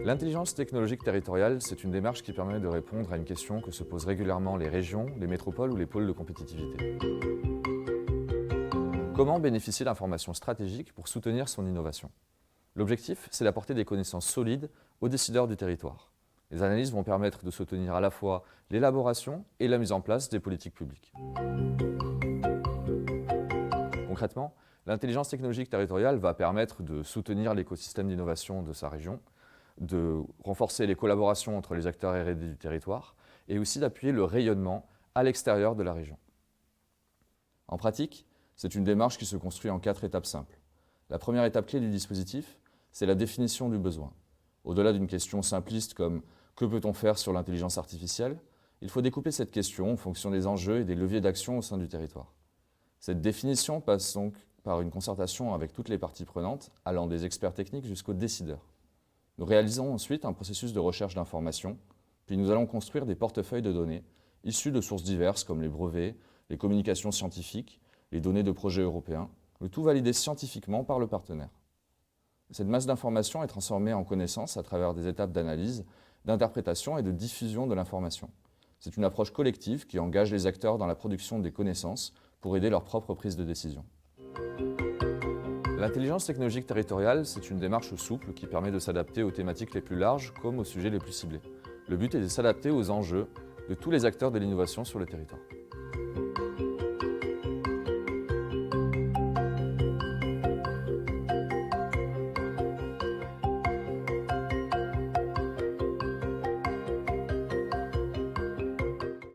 L'intelligence technologique territoriale, c'est une démarche qui permet de répondre à une question que se posent régulièrement les régions, les métropoles ou les pôles de compétitivité. Comment bénéficier d'informations stratégiques pour soutenir son innovation? L'objectif, c'est d'apporter des connaissances solides aux décideurs du territoire. Les analyses vont permettre de soutenir à la fois l'élaboration et la mise en place des politiques publiques. Concrètement, l'intelligence technologique territoriale va permettre de soutenir l'écosystème d'innovation de sa région, de renforcer les collaborations entre les acteurs R&D du territoire et aussi d'appuyer le rayonnement à l'extérieur de la région. En pratique, c'est une démarche qui se construit en 4 étapes simples. La première étape clé du dispositif, c'est la définition du besoin. Au-delà d'une question simpliste comme « que peut-on faire sur l'intelligence artificielle ?», il faut découper cette question en fonction des enjeux et des leviers d'action au sein du territoire. Cette définition passe donc par une concertation avec toutes les parties prenantes, allant des experts techniques jusqu'aux décideurs. Nous réalisons ensuite un processus de recherche d'informations, puis nous allons construire des portefeuilles de données issus de sources diverses comme les brevets, les communications scientifiques, les données de projets européens, le tout validé scientifiquement par le partenaire. Cette masse d'informations est transformée en connaissances à travers des étapes d'analyse, d'interprétation et de diffusion de l'information. C'est une approche collective qui engage les acteurs dans la production des connaissances pour aider leur propre prise de décision. L'intelligence technologique territoriale, c'est une démarche souple qui permet de s'adapter aux thématiques les plus larges comme aux sujets les plus ciblés. Le but est de s'adapter aux enjeux de tous les acteurs de l'innovation sur le territoire.